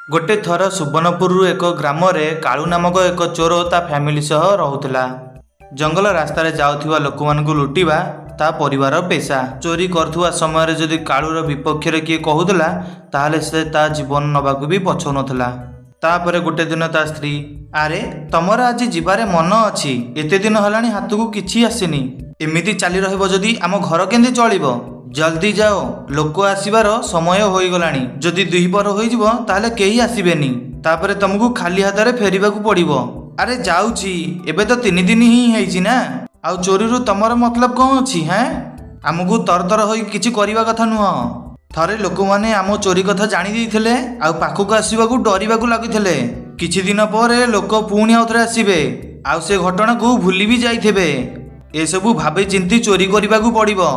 गोटे थर सुवर्णपुर एक ग्राम कालू नामक एक चोर ता फैमिली सह रहुला। जंगल रास्तार जाउथिबा लोक मानकु लुटिबा ता परिवार पेशा। चोरी करथुवा समय जदि कालूर विपक्ष रे किए कहूला ताहले से ता जीवन नबाकु भी पछौ नथला। तापरे गोटे दिन ता स्त्री, अरे तमर आज जीवारे मन अछि, एते दिन हलानी हाथकु किछि आसीनी, एमिति चाली रहइबो जदि आम घर केंदे चलिबो, जल्दी जाओ लोक आसीबार समय होई गलानी, जदि दुहीपर होइजिबो ताहले केही आसीबेनी, तापरे तुमको खाली हाथ में फेरिबाकु पड़िबो। अरे जाउची, एबे तो 3 दिन ही हेइछि ना, आउ चोरी रु तमर मतलब कौन अछि? हैं आमको तरतर होई किछि करिबा कथा नुह। थरे लोक माने आम चोरी कथा जानि दैथिले, आउ पाखकु आसीबाकु डरिबाकु लागिथिले। किछि दिन परे लोक पुणी आउथरे आसीबे, आउ से घटना को भूली भी जाइथिबे। ए सबु भाबे चिंती चोरी करिबाकु पड़िबो।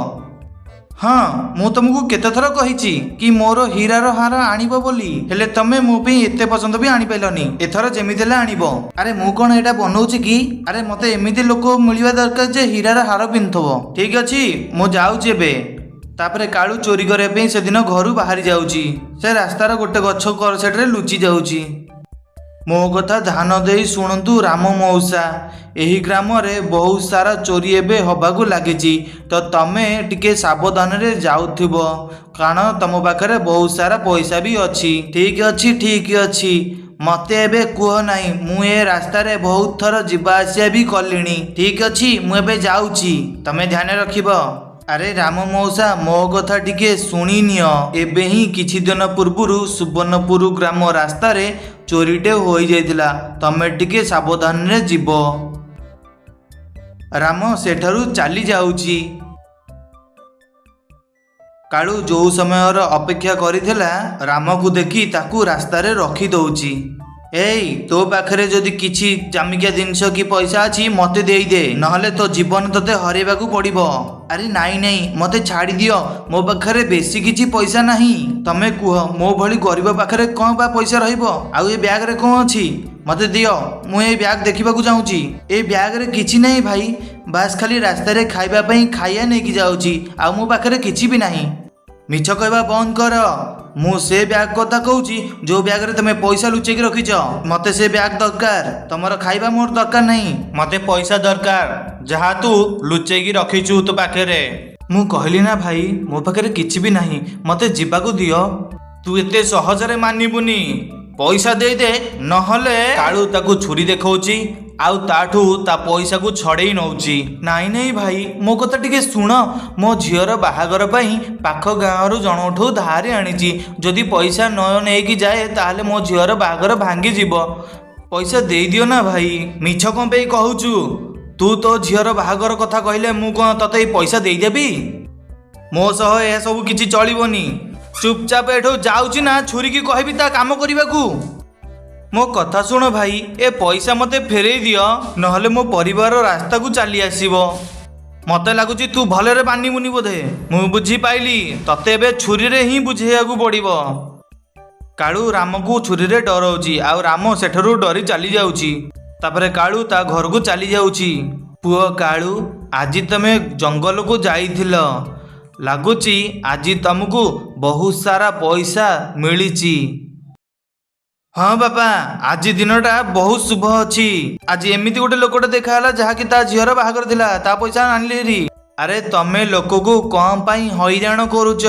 हाँ मु तुमको केते थर कहिछि कि मोर हीरार हार आनिबो बोली, हेले तमे मो पे एते पसंद भी आनि पैलनी। एथर जेमिति हेले आनिबो। अरे मु कोन एटा बनौछि कि? अरे मते एमिति लोक मिलिबा दरकार जे हीरार हार पिन्थबो। ठीक अछि मु जाउछि एबे। तापरे कालू चोरी करे पे से दिन घरु बाहरी जाउछि। से रास्तार गोटे गछ कर सेटरे लुचि जाउछि। मो कथा ध्यान दे शुणु राम मौसा, एही ग्राम रे बहुत सारा चोरी एबे हबाकू लागिछि, तो तमे टिके सावधान रे जाउथिबो, कारण तम पाखरे बहुत सारा पैसा भी अछि। ठीक अछि मते एबे कुह नाही, मु ए रास्ता रे बहुत थर जिबा आसिया भी कलिनी। ठीक अछि मु एबे जाउछि, तमे ध्यान रखिबो। अरे राम मौसा मो कथा टिके शुणी नियो, एबे ही किछि दिन पूर्वरु सुवर्णपुर ग्राम रास्ता रे चोरीटे होई जाइतिला, तमे टिके सावधान रे जीवो। राम सेठारु चली जाउछि। कालू जो समय अपेक्षा करिथिला राम को देखी ताकू रास्ता रे रखी दउछि। एई तो पाखरे जदि किछि जामिकिया जिनस की पैसा अछि मते देई दे, नहले तो जीवन तते हरेबाकू पड़िबो। अरे नाई मते छाड़ी दियो, मो पाखरे बेसी किछि पैसा नाही। तमे कुह मो भली गरीब पाखरे कोन बा पैसा रहइबो? आउ ए बैग रे कोन अछि मते दियो, मु ए बैग देखिबाकू चाहूछि। ए बैग रे किछि नाही भाई, बास खाली रास्ता रे खाइबा पई खाइया नेकी जाउछि, आउ मो पाखरे किछि भी नाही। मिछ कहबा बंद कर, मु से बैग कथा कहूछि जो बैग रे तमे पैसा लुचेकी रखिछ। मते से बैग दरकार, तमर खाइबा मोर दरकार नहीं, मते पैसा दरकार जहा तू लुचेकी रखिछु तो पाखरे। मु कहली ना भाई मो पाखरे किछि भी नहीं, मते जिबाकू दियो। तू एते सहजरे मानिबुनी, पैसा दे दे, नहले कालू ताकू छुरी देखौछि आउ ताठू ता पैसा को छड़ेई नौछि। नहीं भाई मो कथा टिके सुन, मो झियर बाहागर पई पाख गाँव रु जनठू धारे आनिछि, जदि पैसा न नेकी जाए ताहले मो झियर बाहागर भांगी जीवो। पैसा दे दियो ना भाई, मिछ कोन पे कहूछु? तू तो झियर बाहागर कथा कहले मु कोन तते पैसा देई देबी? मो सह ए सब किछि चलिबोनी, चुपचाप एठो जाउछि ना छुरी की कहबी ता काम करिबाकू। मो कथा सुन भाई, ए पैसा मते फेरई दियो, नहले मो परिवार रास्ता को चली आसीबो। मते लागुची तू भलरे मानिबुनी बोधे। मु बुझी पाइली, तते एबे छुरी रे ही बुझेयाकू पड़िबो। कालू राम को छुरी रे डरौची, आउ राम सेठरू डरी चली जाउची। तापरे कालू ता घर को चली जाउची। पुओ कालू, आजी तमे जंगल को जाइथिलो, लागुची आजी तुमको बहुत सारा पैसा मिलिची। हाँ बापा, आज दिनटा बहुत शुभ अछि। आज एमिति गोटे लोकटे देखाला जहाँकि ता झीर बाहागर थिला, ता पैसा आनिलेरी। अरे तमे लोक को कौन पाई हैरान करूच?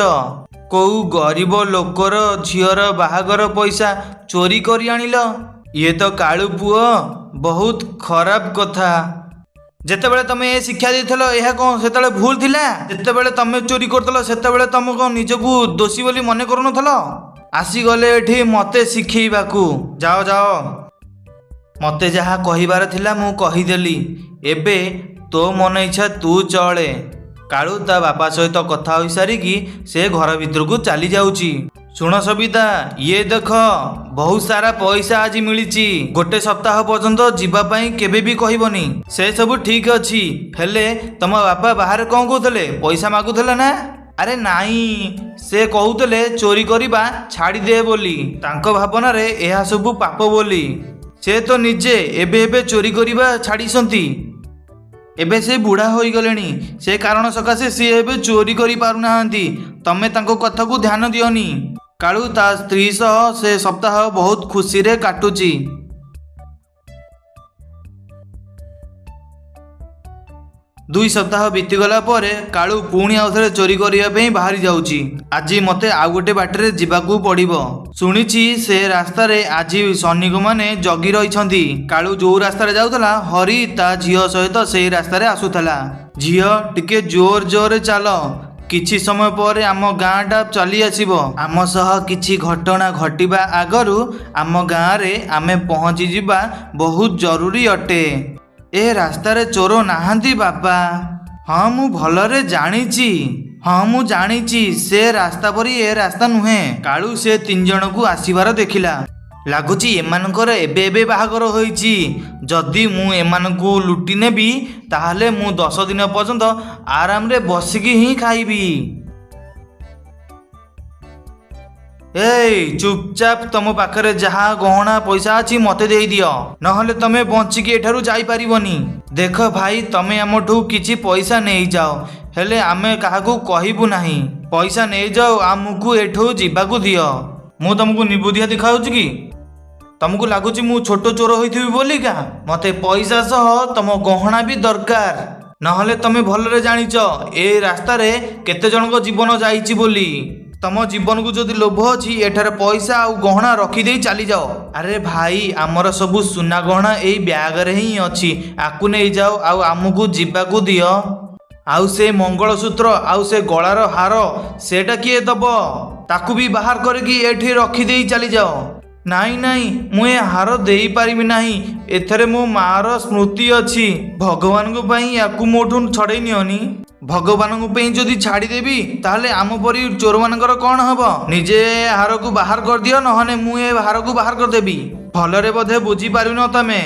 कोउ गरीब लोकर झीर बाहागर पैसा चोरी करी आनिल? ये तो कालू पुओ बहुत खराब कथा। जेतेबेले तमे ए शिक्षा देथलो एहा कोन सेतेबेले भूल थिला? जेतेबेले तमे चोरी करथलो सेतेबेले तमको निजको दोषी बोली मने करनथलो? आसी गले एठी मते शिखेइबाकू। जाओ जाओ, मते जहा कहिबार थिला मु कहिदेली, एबे तो मन इच्छा तू चले। कालू ता बापा सहित कथा होई सारिकी से घर भीतर को चली जाउची। सुन सबिता, ये देख बहुत सारा पैसा आज मिलिची, गोटे सप्ताह पर्यंत जीवा पई केबे भी कहिबनी। से सब ठीक अछि, हेले तम बापा बाहर कोन कहथले? पैसा मागुथले ना? अरे नाई, से कहूतले चोरी करिबा छाड़ी दे बोली, तांको भावना रे एहा सबु पाप बोली। से तो निजे एबे एबे चोरी करिबा छाड़ीसंती। एबे से बुढ़ा होई गलेनी, से कारण सकाशे से एबे चोरी करि पारु नाहंती। तमे तांको कथा को ध्यान दियोनी। କାଳୁ ତା ସ୍ତ୍ରୀ ସହ ସେ ସପ୍ତାହ ବହୁତ ଖୁସିରେ କାଟୁଛି। ଦୁଇ ସପ୍ତାହ ବିତିଗଲା ପରେ କାଳୁ ପୁଣି ଆଉଥରେ ଚୋରି କରିବା ପାଇଁ ବାହାରି ଯାଉଛି। ଆଜି ମତେ ଆଉ ଗୋଟେ ବାଟରେ ଯିବାକୁ ପଡ଼ିବ। ଶୁଣିଛି ସେ ରାସ୍ତାରେ ଆଜି ସୈନିକମାନେ ଜଗି ରହିଛନ୍ତି। କାଳୁ ଯୋଉ ରାସ୍ତାରେ ଯାଉଥିଲା ହରି ତା ଝିଅ ସହିତ ସେଇ ରାସ୍ତାରେ ଆସୁଥିଲା। ଝିଅ ଟିକେ ଜୋର ଜୋରରେ ଚାଲ, କିଛି ସମୟ ପରେ ଆମ ଗାଁଟା ଚାଲି ଆସିବ। ଆମ ସହ କିଛି ଘଟଣା ଘଟିବା ଆଗରୁ ଆମ ଗାଁରେ ଆମେ ପହଞ୍ଚିଯିବା ବହୁତ ଜରୁରୀ ଅଟେ। ଏ ରାସ୍ତାରେ ଚୋର ନାହାନ୍ତି ବାପା। ହଁ ମୁଁ ଭଲରେ ଜାଣିଛି। ହଁ ମୁଁ ଜାଣିଛି ସେ ରାସ୍ତା ପରି ଏ ରାସ୍ତା ନୁହେଁ। କାଳୁ ସେ ତିନି ଜଣକୁ ଆସିବାର ଦେଖିଲା। ଲାଗୁଛି ଏମାନଙ୍କର ଏବେ ଏବେ ବାହାଘର ହୋଇଛି। ଯଦି ମୁଁ ଏମାନଙ୍କୁ ଲୁଟି ନେବି ତାହେଲେ ମୁଁ 10 ଦିନ ପର୍ଯ୍ୟନ୍ତ ଆରାମରେ ବସିକି ହିଁ ଖାଇବି। ଏଇ ଚୁପଚାପ ତମ ପାଖରେ ଯାହା ଗହଣା ପଇସା ଅଛି ମତେ ଦେଇଦିଅ, ନହେଲେ ତମେ ବଞ୍ଚିକି ଏଠାରୁ ଯାଇପାରିବନି। ଦେଖ ଭାଇ, ତମେ ଆମଠୁ କିଛି ପଇସା ନେଇଯାଅ, ହେଲେ ଆମେ କାହାକୁ କହିବୁ ନାହିଁ। ପଇସା ନେଇଯାଅ, ଆମକୁ ଏଠୁ ଯିବାକୁ ଦିଅ। ମୁଁ ତମକୁ ନିବୁଦ୍ଧିଆ ଦେଖାଉଛି କି? ତମକୁ ଲାଗୁଛି ମୁଁ ଛୋଟ ଚୋର ହୋଇଥିବି ବୋଲିକା? ମତେ ପଇସା ସହ ତମ ଗହଣା ବି ଦରକାର, ନହେଲେ ତମେ ଭଲରେ ଜାଣିଛ ଏ ରାସ୍ତାରେ କେତେ ଜଣଙ୍କ ଜୀବନ ଯାଇଛି ବୋଲି। ତମ ଜୀବନକୁ ଯଦି ଲୋଭ ଅଛି ଏଠାରେ ପଇସା ଆଉ ଗହଣା ରଖିଦେଇ ଚାଲିଯାଅ। ଆରେ ଭାଇ, ଆମର ସବୁ ସୁନା ଗହଣା ଏଇ ବ୍ୟାଗରେ ହିଁ ଅଛି, ଆକୁ ନେଇଯାଅ ଆଉ ଆମକୁ ଯିବାକୁ ଦିଅ। ଆଉ ସେ ମଙ୍ଗଳସୂତ୍ର ଆଉ ସେ ଗଳାର ହାର ସେଟା କିଏ ଦବ? ତାକୁ ବି ବାହାର କରିକି ଏଠି ରଖିଦେଇ ଚାଲିଯାଅ। ନାଇଁ ନାଇଁ, ମୁଁ ଏ ହାର ଦେଇପାରିବି ନାହିଁ, ଏଥିରେ ମୋ ମାର ସ୍ମୃତି ଅଛି। ଭଗବାନଙ୍କ ପାଇଁ ୟାକୁ ମୋଠୁ ଛଡ଼େଇ ନିଅନି। ଭଗବାନଙ୍କ ପାଇଁ ଯଦି ଛାଡ଼ିଦେବି ତାହେଲେ ଆମ ପରି ଚୋରମାନଙ୍କର କ'ଣ ହବ? ନିଜେ ହାରକୁ ବାହାର କରିଦିଅ, ନହେଲେ ମୁଁ ଏ ହାରକୁ ବାହାର କରିଦେବି। ଭଲରେ ବୋଧେ ବୁଝିପାରିନ ତମେ।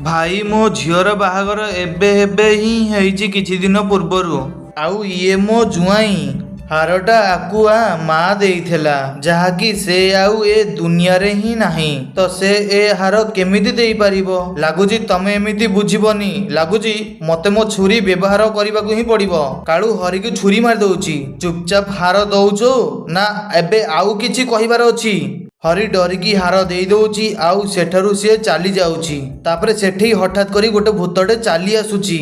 ଭାଇ, ମୋ ଝିଅର ବାହାଘର ଏବେ ହିଁ ହେଇଛି କିଛି ଦିନ ପୂର୍ବରୁ। ଆଉ ଇଏ ମୋ ଜୁଆଇଁ। ହାରଟା ଆକୁଆ ମା ଦେଇଥିଲା, ଯାହାକି ସେ ଆଉ ଏ ଦୁନିଆରେ ହିଁ ନାହିଁ। ତ ସେ ଏ ହାର କେମିତି ଦେଇପାରିବ? ଲାଗୁଛି ତମେ ଏମିତି ବୁଝିବନି। ଲାଗୁଛି ମତେ ମୋ ଛୁରୀ ବ୍ୟବହାର କରିବାକୁ ହିଁ ପଡ଼ିବ। କାଳୁ ହରିକୁ ଛୁରୀ ମାରି ଦଉଛି। ଚୁପଚାପ ହାର ଦଉଛୁ ନା ଏବେ ଆଉ କିଛି କହିବାର ଅଛି? ହରି ଡରିକି ହାର ଦେଇ ଦଉଛି ଆଉ ସେଠାରୁ ସିଏ ଚାଲି ଯାଉଛି। ତାପରେ ସେଠି ହଠାତ୍ କରି ଗୋଟେ ଭୂତଟେ ଚାଲି ଆସୁଛି।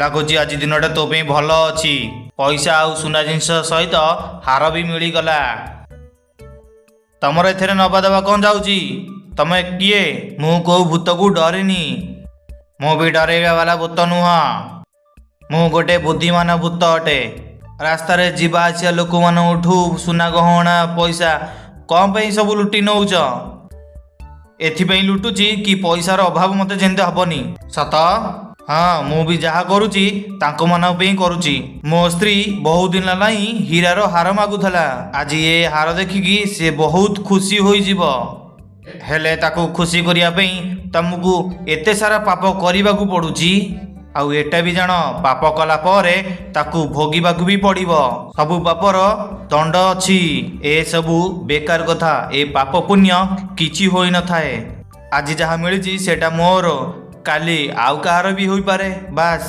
ଲାଗୁଛି ଆଜି ଦିନଟା ତୋ ପାଇଁ ଭଲ ଅଛି। ପଇସା ଆଉ ସୁନା ଜିନିଷ ସହିତ ହାର ବି ମିଳିଗଲା। ତମର ଏଥିରେ ନବା ଦେବା କ'ଣ ଯାଉଛି? ତମେ କିଏ? ମୁଁ କୋଉ ଭୂତକୁ ଡରେନି। ମୁଁ ବି ଡରେଇବା ବାଲା ଭୂତ ନୁହଁ। ମୁଁ ଗୋଟେ ବୁଦ୍ଧିମାନ ଭୂତ ଅଟେ। ରାସ୍ତାରେ ଯିବା ଆସିବା ଲୋକମାନଙ୍କଠୁ ସୁନା ଗହଣା ପଇସା କ'ଣ ପାଇଁ ସବୁ ଲୁଟି ନେଉଛ? ଏଥିପାଇଁ ଲୁଟୁଛି କି ପଇସାର ଅଭାବ ମୋତେ ଯେମିତି ହବନି। ସତ? ହଁ, ମୁଁ ବି ଯାହା କରୁଛି ତାଙ୍କ ମାନଙ୍କ ପାଇଁ କରୁଛି। ମୋ ସ୍ତ୍ରୀ ବହୁତ ଦିନ ହେଲା ହିଁ ହୀରାର ହାର ମାଗୁଥିଲା। ଆଜି ଏ ହାର ଦେଖିକି ସେ ବହୁତ ଖୁସି ହୋଇଯିବ। ହେଲେ ତାକୁ ଖୁସି କରିବା ପାଇଁ ତମକୁ ଏତେ ସାରା ପାପ କରିବାକୁ ପଡୁଛି। ଆଉ ଏଟା ବି ଜାଣ, ପାପ କଲା ପରେ ତାକୁ ଭୋଗିବାକୁ ବି ପଡ଼ିବ। ସବୁ ପାପର ଦଣ୍ଡ ଅଛି। ଏସବୁ ବେକାର କଥା। ଏ ପାପ ପୁଣ୍ୟ କିଛି ହୋଇନଥାଏ। ଆଜି ଯାହା ମିଳିଛି ସେଟା ମୋର, କାଲି ଆଉ କାହାର ବି ହୋଇପାରେ। ବାସ୍,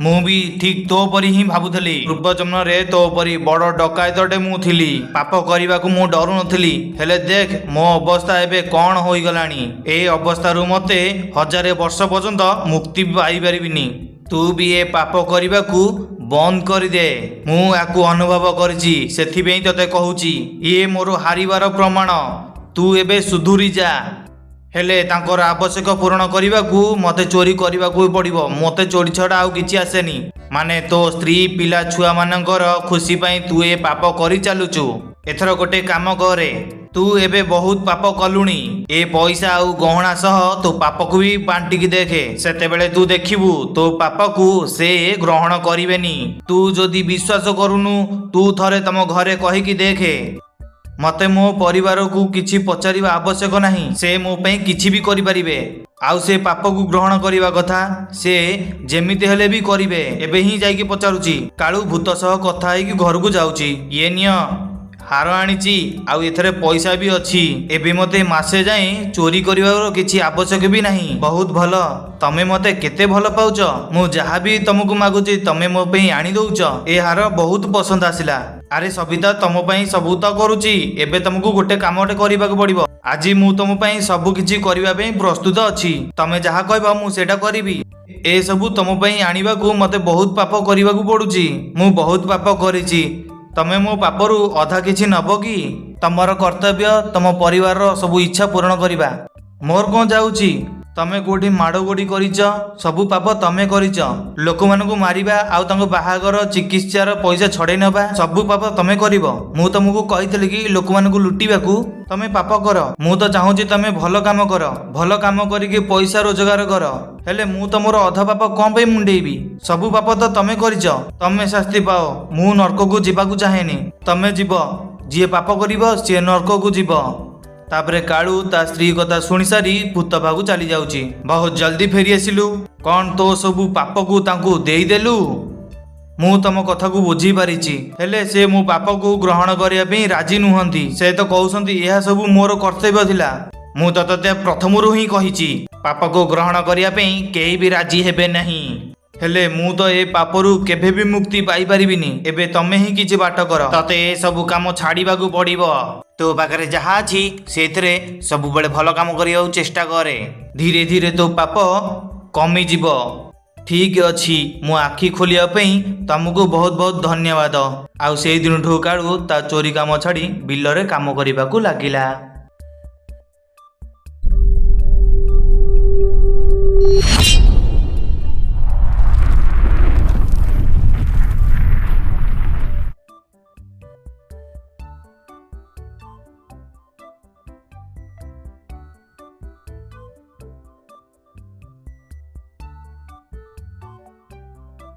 ମୁଁ ବି ଠିକ୍ ତୋ ପରି ହିଁ ଭାବୁଥିଲି। ପୂର୍ବ ଜନ୍ମରେ ତୋ ପରି ବଡ଼ ଡକାୟତଟେ ମୁଁ ଥିଲି। ପାପ କରିବାକୁ ମୁଁ ଡରୁନଥିଲି। ହେଲେ ଦେଖ ମୋ ଅବସ୍ଥା ଏବେ କ'ଣ ହୋଇଗଲାଣି। ଏ ଅବସ୍ଥାରୁ ମୋତେ 1000 ବର୍ଷ ପର୍ଯ୍ୟନ୍ତ ମୁକ୍ତି ପାଇପାରିବିନି। ତୁ ବି ଏ ପାପ କରିବାକୁ ବନ୍ଦ କରିଦେ। ମୁଁ ୟାକୁ ଅନୁଭବ କରିଛି, ସେଥିପାଇଁ ତତେ କହୁଛି। ଇଏ ମୋର ହାରିବାର ପ୍ରମାଣ। ତୁ ଏବେ ସୁଧୁରି ଯା। ହେଲେ ତାଙ୍କର ଆବଶ୍ୟକ ପୂରଣ କରିବାକୁ ମୋତେ ଚୋରି କରିବାକୁ ପଡ଼ିବ। ମୋତେ ଚୋରି ଛଡ଼ା ଆଉ କିଛି ଆସେନି। ମାନେ ତୋ ସ୍ତ୍ରୀ ପିଲା ଛୁଆମାନଙ୍କର ଖୁସି ପାଇଁ ତୁ ଏ ପାପ କରି ଚାଲୁଛୁ। ଏଥର ଗୋଟେ କାମ କରେ, ତୁ ଏବେ ବହୁତ ପାପ କଲୁଣି। ଏ ପଇସା ଆଉ ଗହଣା ସହ ତୋ ପାପକୁ ବି ବାଣ୍ଟିକି ଦେଖେ। ସେତେବେଳେ ତୁ ଦେଖିବୁ ତୋ ପାପକୁ ସେ ଗ୍ରହଣ କରିବେନି। ତୁ ଯଦି ବିଶ୍ୱାସ କରୁନୁ, ତୁ ଥରେ ତମ ଘରେ କହିକି ଦେଖେ। ମତେ ମୋ ପରିବାରକୁ କିଛି ପଚାରିବା ଆବଶ୍ୟକ ନାହିଁ। ସେ ମୋ ପାଇଁ କିଛି ବି କରିପାରିବେ। ଆଉ ସେ ପାପକୁ ଗ୍ରହଣ କରିବା କଥା ସେ ଯେମିତି ହେଲେ ବି କରିବେ। ଏବେ ହିଁ ଯାଇକି ପଚାରୁଛି। କାଳୁ ଭୂତ ସହ କଥା ହେଇକି ଘରକୁ ଯାଉଛି। ଇଏ ନିଅ, ହାର ଆଣିଛି, ଆଉ ଏଥିରେ ପଇସା ବି ଅଛି। ଏବେ ମୋତେ ମାସେ ଯାଏଁ ଚୋରି କରିବାର କିଛି ଆବଶ୍ୟକ ବି ନାହିଁ। ବହୁତ ଭଲ। ତମେ ମୋତେ କେତେ ଭଲ ପାଉଛ। ମୁଁ ଯାହା ବି ତମକୁ ମାଗୁଛି ତମେ ମୋ ପାଇଁ ଆଣି ଦଉଛ। ଏ ହାର ବହୁତ ପସନ୍ଦ ଆସିଲା। ଆରେ ସବିତା ତମ ପାଇଁ ସବୁ ତ କରୁଛି, ଏବେ ତମକୁ ଗୋଟେ କାମଟେ କରିବାକୁ ପଡିବ। ଆଜି ମୁଁ ତମ ପାଇଁ ସବୁ କିଛି କରିବା ପାଇଁ ପ୍ରସ୍ତୁତ ଅଛି। ତମେ ଯାହା କହିବ ମୁଁ ସେଇଟା କରିବି। ଏସବୁ ତମ ପାଇଁ ଆଣିବାକୁ ମତେ ବହୁତ ପାପ କରିବାକୁ ପଡୁଛି। ମୁଁ ବହୁତ ପାପ କରିଛି। ତମେ ମୋ ପାପରୁ ଅଧା କିଛି ନବ କି? ତମର କର୍ତ୍ତବ୍ୟ ତମ ପରିବାରର ସବୁ ଇଚ୍ଛା ପୂରଣ କରିବା। ମୋର କଣ ଯାଉଛି? ତମେ କୋଉଠି ମାଡ଼ ଗୋଡ଼ି କରିଛ? ସବୁ ପାପ ତମେ କରିଛ। ଲୋକମାନଙ୍କୁ ମାରିବା ଆଉ ତାଙ୍କ ବାହାଘର ଚିକିତ୍ସାର ପଇସା ଛଡ଼େଇ ନେବା ସବୁ ପାପ ତମେ କରିବ। ମୁଁ ତମକୁ କହିଥିଲି କି ଲୋକମାନଙ୍କୁ ଲୁଟିବାକୁ ତମେ ପାପ କର। ମୁଁ ତ ଚାହୁଁଛି ତମେ ଭଲ କାମ କର, ଭଲ କାମ କରିକି ପଇସା ରୋଜଗାର କର। ହେଲେ ମୁଁ ତମର ଅଧା ପାପ କଣ ପାଇଁ ମୁଣ୍ଡେଇବି? ସବୁ ପାପ ତ ତମେ କରିଛ। ତମେ ଶାସ୍ତି ପାଅ। ମୁଁ ନର୍କକୁ ଯିବାକୁ ଚାହେଁନି। ତମେ ଯିବ। ଯିଏ ପାପ କରିବ ସିଏ ନର୍କକୁ ଯିବ। ତାପରେ କାଳୁ ତା ସ୍ତ୍ରୀ କଥା ଶୁଣି ସାରି ଭୂତ ପାଖକୁ ଚାଲି ଯାଉଛି। ବହୁତ ଜଲ୍ଦି ଫେରି ଆସିଲୁ। କଣ ତୋ ସବୁ ପାପକୁ ତାଙ୍କୁ ଦେଇଦେଲୁ? ମୁଁ ତମ କଥାକୁ ବୁଝି ପାରିଛି, ହେଲେ ସେ ମୋ ପାପକୁ ଗ୍ରହଣ କରିବା ପାଇଁ ରାଜି ନୁହନ୍ତି। ସେ ତ କହୁଛନ୍ତି ଏହା ସବୁ ମୋର କର୍ତ୍ତବ୍ୟ ଥିଲା। ମୁଁ ତ ତତେ ପ୍ରଥମରୁ ହିଁ କହିଛି ପାପକୁ ଗ୍ରହଣ କରିବା ପାଇଁ କେହି ବି ରାଜି ହେବେ ନାହିଁ। ହେଲେ ମୁଁ ତ ଏ ପାପରୁ କେବେ ବି ମୁକ୍ତି ପାଇପାରିବିନି। ଏବେ ତମେ ହିଁ କିଛି ବାଟ କର। ତତେ ଏ ସବୁ କାମ ଛାଡ଼ିବାକୁ ପଡ଼ିବ। ତୋ ପାଖରେ ଯାହା ଅଛି ସେଇଥିରେ ସବୁବେଳେ ଭଲ କାମ କରିବାକୁ ଚେଷ୍ଟା କରେ। ଧୀରେ ଧୀରେ ତୋ ପାପ କମିଯିବ। ଠିକ୍ ଅଛି, ମୁଁ ଆଖି ଖୋଲିବା ପାଇଁ ତମକୁ ବହୁତ ବହୁତ ଧନ୍ୟବାଦ। ଆଉ ସେଇ ଦିନଠୁ କାଳୁ ତା ଚୋରି କାମ ଛାଡ଼ି ବିଲରେ କାମ କରିବାକୁ ଲାଗିଲା।